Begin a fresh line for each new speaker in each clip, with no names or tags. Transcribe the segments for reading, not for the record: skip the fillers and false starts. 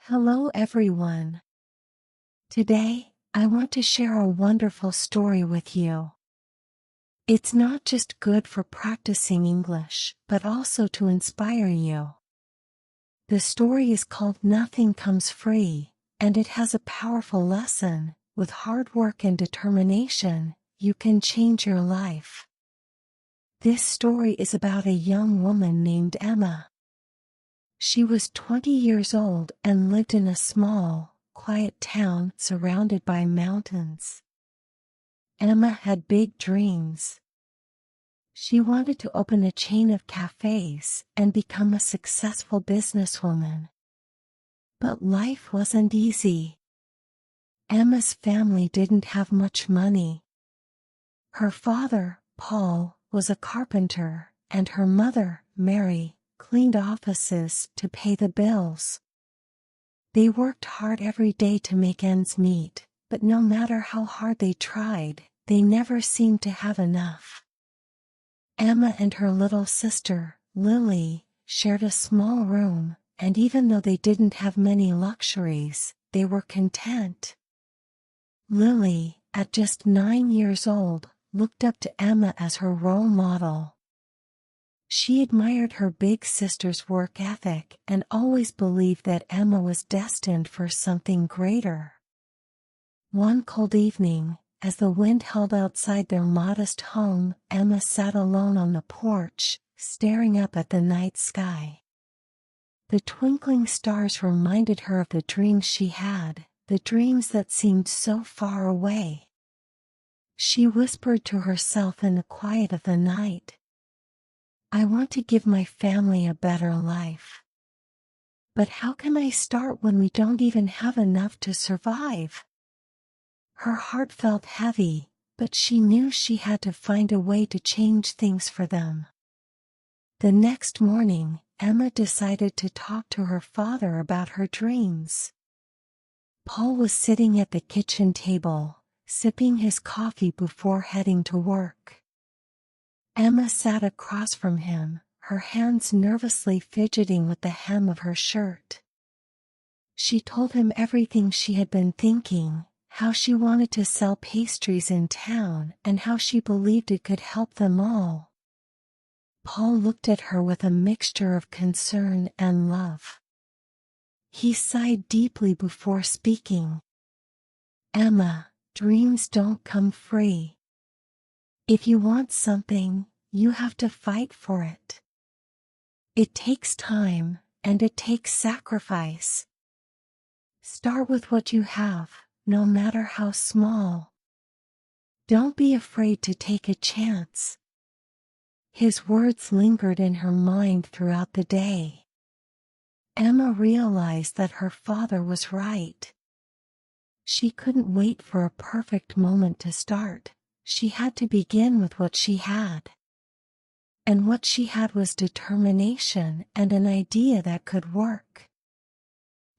Hello everyone. Today, I want to share a wonderful story with you. It's not just good for practicing English, but also to inspire you. The story is called Nothing Comes Free, and it has a powerful lesson. With hard work and determination, you can change your life. This story is about a young woman named Emma. She was 20 years old and lived in a small, quiet town surrounded by mountains. Emma had big dreams. She wanted to open a chain of cafes and become a successful businesswoman. But life wasn't easy. Emma's family didn't have much money. Her father, Paul, was a carpenter, and her mother, Mary, cleaned offices to pay the bills. They worked hard every day to make ends meet, but no matter how hard they tried, they never seemed to have enough. Emma and her little sister, Lily, shared a small room, and even though they didn't have many luxuries, they were content. Lily, at just 9 years old, looked up to Emma as her role model. She admired her big sister's work ethic and always believed that Emma was destined for something greater. One cold evening, as the wind held outside their modest home, Emma sat alone on the porch, staring up at the night sky. The twinkling stars reminded her of the dreams she had, the dreams that seemed so far away. She whispered to herself in the quiet of the night, "I want to give my family a better life. But how can I start when we don't even have enough to survive?" Her heart felt heavy, but she knew she had to find a way to change things for them. The next morning, Emma decided to talk to her father about her dreams. Paul was sitting at the kitchen table, sipping his coffee before heading to work. Emma sat across from him, her hands nervously fidgeting with the hem of her shirt. She told him everything she had been thinking, how she wanted to sell pastries in town and how she believed it could help them all. Paul looked at her with a mixture of concern and love. He sighed deeply before speaking. "Emma, dreams don't come free. If you want something, you have to fight for it. It takes time, and it takes sacrifice. Start with what you have, no matter how small. Don't be afraid to take a chance." His words lingered in her mind throughout the day. Emma realized that her father was right. She couldn't wait for a perfect moment to start. She had to begin with what she had. And what she had was determination and an idea that could work.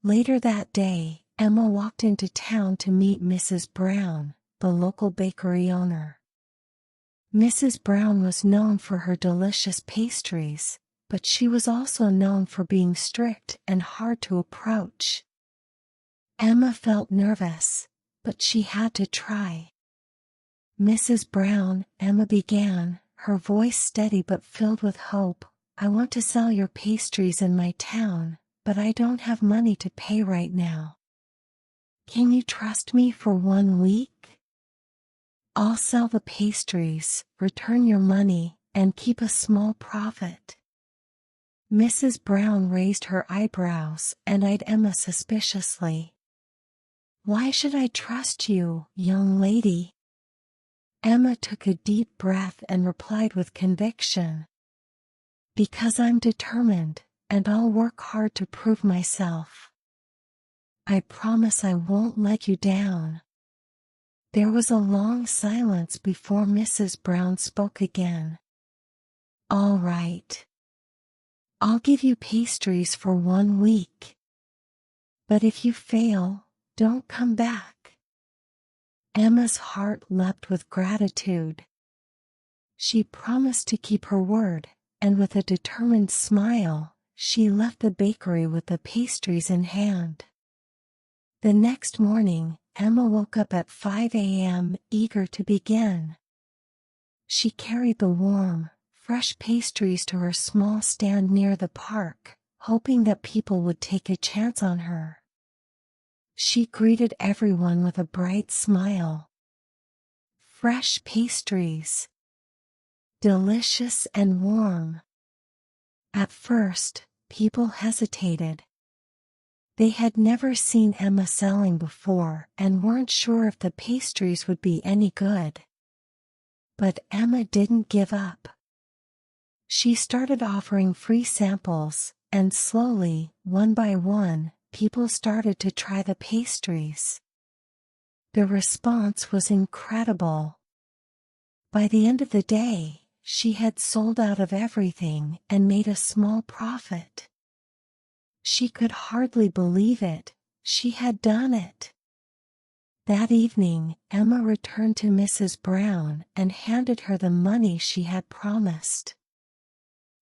Later that day, Emma walked into town to meet Mrs. Brown, the local bakery owner. Mrs. Brown was known for her delicious pastries, but she was also known for being strict and hard to approach. Emma felt nervous, but she had to try. "Mrs. Brown," Emma began, her voice steady but filled with hope, "I want to sell your pastries in my town, but I don't have money to pay right now. Can you trust me for 1 week? I'll sell the pastries, return your money, and keep a small profit." Mrs. Brown raised her eyebrows and eyed Emma suspiciously. "Why should I trust you, young lady?" Emma took a deep breath and replied with conviction, "Because I'm determined, and I'll work hard to prove myself. I promise I won't let you down." There was a long silence before Mrs. Brown spoke again. "All right. I'll give you pastries for 1 week. But if you fail, don't come back." Emma's heart leapt with gratitude. She promised to keep her word, and with a determined smile, she left the bakery with the pastries in hand. The next morning, Emma woke up at 5 a.m., eager to begin. She carried the warm, fresh pastries to her small stand near the park, hoping that people would take a chance on her. She greeted everyone with a bright smile. Fresh pastries. Delicious and warm. At first, people hesitated. They had never seen Emma selling before and weren't sure if the pastries would be any good. But Emma didn't give up. She started offering free samples, and slowly, one by one, people started to try the pastries. The response was incredible. By the end of the day, she had sold out of everything and made a small profit. She could hardly believe it. She had done it. That evening, Emma returned to Mrs. Brown and handed her the money she had promised.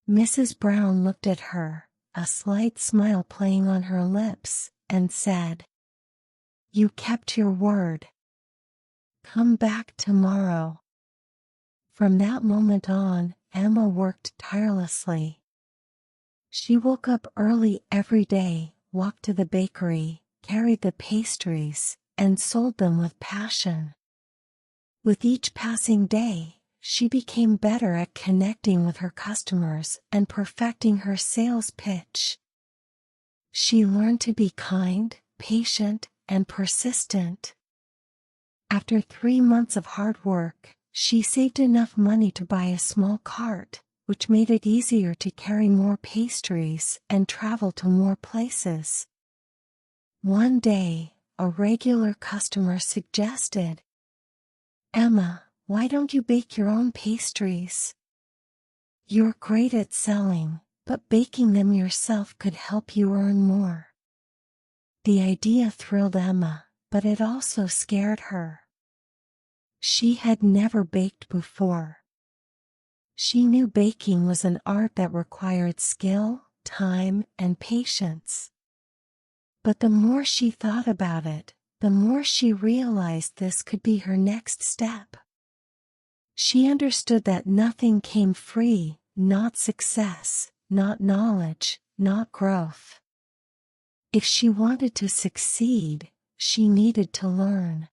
Mrs. Brown looked at her, a slight smile playing on her lips, and said, "You kept your word. Come back tomorrow." From that moment on, Emma worked tirelessly. She woke up early every day, walked to the bakery, carried the pastries, and sold them with passion. With each passing day, she became better at connecting with her customers and perfecting her sales pitch. She learned to be kind, patient, and persistent. After 3 months of hard work, she saved enough money to buy a small cart, which made it easier to carry more pastries and travel to more places. One day, a regular customer suggested, "Emma, why don't you bake your own pastries? You're great at selling, but baking them yourself could help you earn more." The idea thrilled Emma, but it also scared her. She had never baked before. She knew baking was an art that required skill, time, and patience. But the more she thought about it, the more she realized this could be her next step. She understood that nothing came free, not success, not knowledge, not growth. If she wanted to succeed, she needed to learn.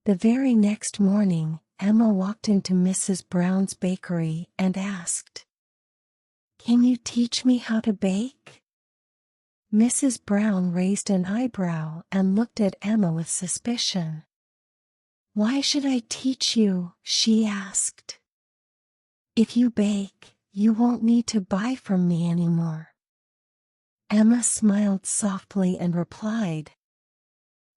The very next morning, Emma walked into Mrs. Brown's bakery and asked, "Can you teach me how to bake?" Mrs. Brown raised an eyebrow and looked at Emma with suspicion. "Why should I teach you?" she asked. "If you bake, you won't need to buy from me anymore." Emma smiled softly and replied,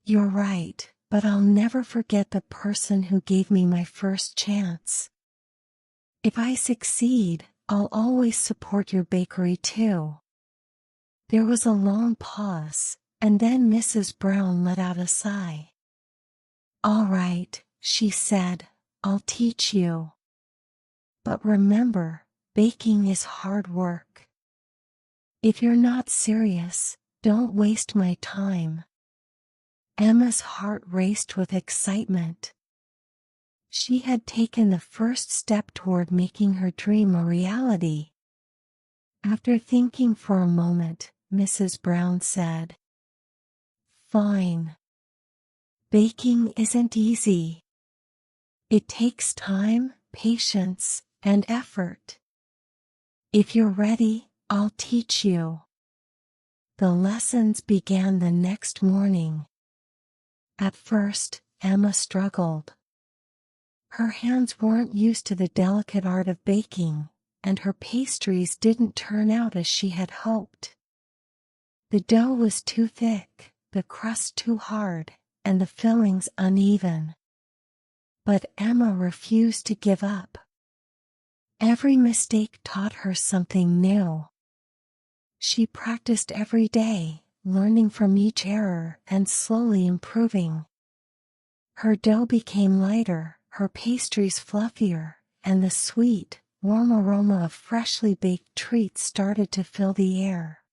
"You're right, but I'll never forget the person who gave me my first chance. If I succeed, I'll always support your bakery too." There was a long pause, and then Mrs. Brown let out a sigh. "All right," she said, "I'll teach you. But remember, baking is hard work. If you're not serious, don't waste my time." Emma's heart raced with excitement. She had taken the first step toward making her dream a reality. After thinking for a moment, Mrs. Brown said, "Fine. Baking isn't easy. It takes time, patience, and effort. If you're ready, I'll teach you." The lessons began the next morning. At first, Emma struggled. Her hands weren't used to the delicate art of baking, and her pastries didn't turn out as she had hoped. The dough was too thick, the crust too hard, and the fillings uneven. But Emma refused to give up. Every mistake taught her something new. She practiced every day, learning from each error and slowly improving. Her dough became lighter, her pastries fluffier, and the sweet, warm aroma of freshly baked treats started to fill the air.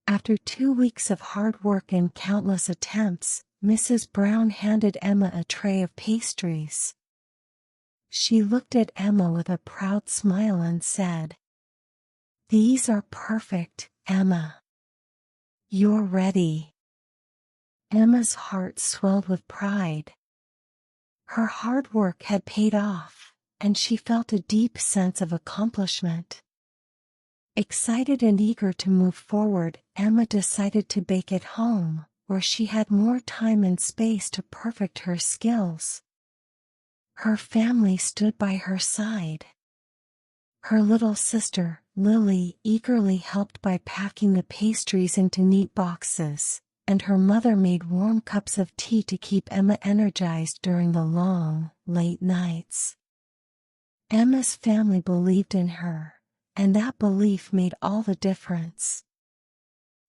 After 2 weeks of hard work and countless attempts, Mrs. Brown handed Emma a tray of pastries. She looked at Emma with a proud smile and said, "These are perfect, Emma. You're ready." Emma's heart swelled with pride. Her hard work had paid off, and she felt a deep sense of accomplishment. Excited and eager to move forward, Emma decided to bake at home, where she had more time and space to perfect her skills. Her family stood by her side. Her little sister, Lily, eagerly helped by packing the pastries into neat boxes, and her mother made warm cups of tea to keep Emma energized during the long, late nights. Emma's family believed in her, and that belief made all the difference.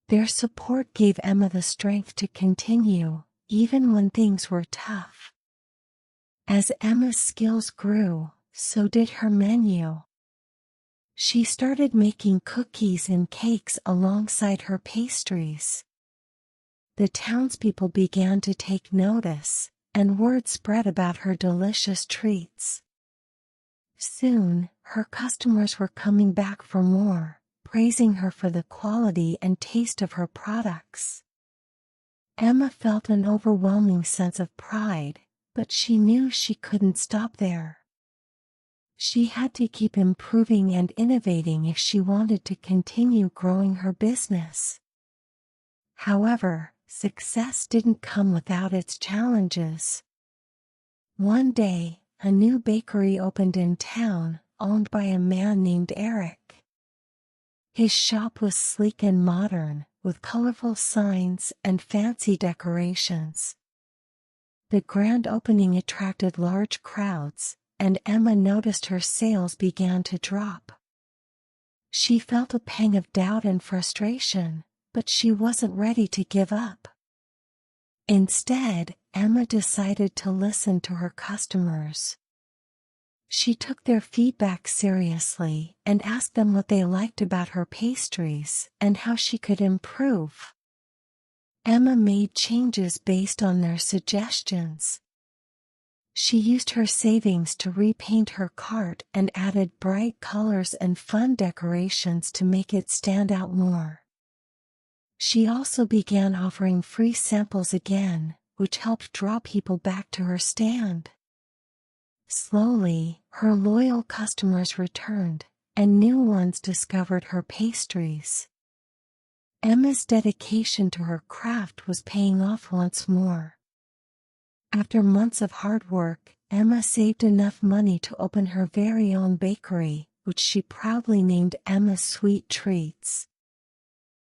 Their support gave Emma the strength to continue, even when things were tough. As Emma's skills grew, so did her menu. She started making cookies and cakes alongside her pastries. The townspeople began to take notice, and word spread about her delicious treats. Soon, her customers were coming back for more, praising her for the quality and taste of her products. Emma felt an overwhelming sense of pride, but she knew she couldn't stop there. She had to keep improving and innovating if she wanted to continue growing her business. However, success didn't come without its challenges. One day, a new bakery opened in town, owned by a man named Eric. His shop was sleek and modern, with colorful signs and fancy decorations. The grand opening attracted large crowds, and Emma noticed her sales began to drop. She felt a pang of doubt and frustration, but she wasn't ready to give up. Instead, Emma decided to listen to her customers. She took their feedback seriously and asked them what they liked about her pastries and how she could improve. Emma made changes based on their suggestions. She used her savings to repaint her cart and added bright colors and fun decorations to make it stand out more. She also began offering free samples again, which helped draw people back to her stand. Slowly, her loyal customers returned, and new ones discovered her pastries. Emma's dedication to her craft was paying off once more. After months of hard work, Emma saved enough money to open her very own bakery, which she proudly named Emma's Sweet Treats.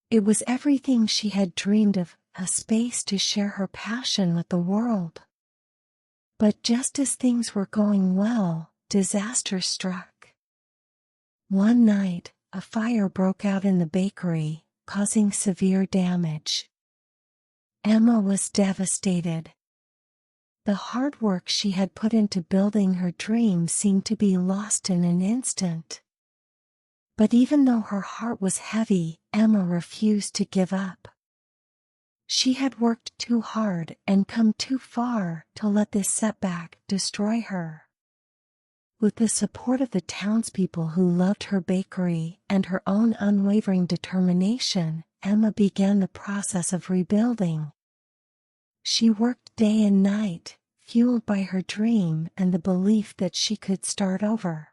It was everything she had dreamed of, a space to share her passion with the world. But just as things were going well, disaster struck. One night, a fire broke out in the bakery, causing severe damage. Emma was devastated. The hard work she had put into building her dream seemed to be lost in an instant. But even though her heart was heavy, Emma refused to give up. She had worked too hard and come too far to let this setback destroy her. With the support of the townspeople who loved her bakery and her own unwavering determination, Emma began the process of rebuilding. She worked day and night, fueled by her dream and the belief that she could start over.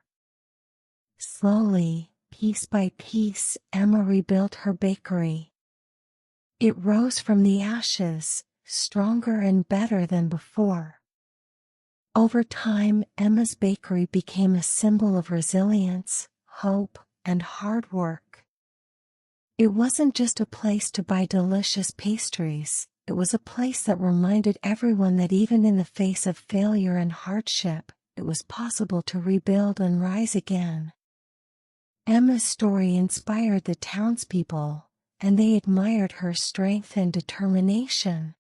Slowly, piece by piece, Emma rebuilt her bakery. It rose from the ashes, stronger and better than before. Over time, Emma's bakery became a symbol of resilience, hope, and hard work. It wasn't just a place to buy delicious pastries, it was a place that reminded everyone that even in the face of failure and hardship, it was possible to rebuild and rise again. Emma's story inspired the townspeople, and they admired her strength and determination.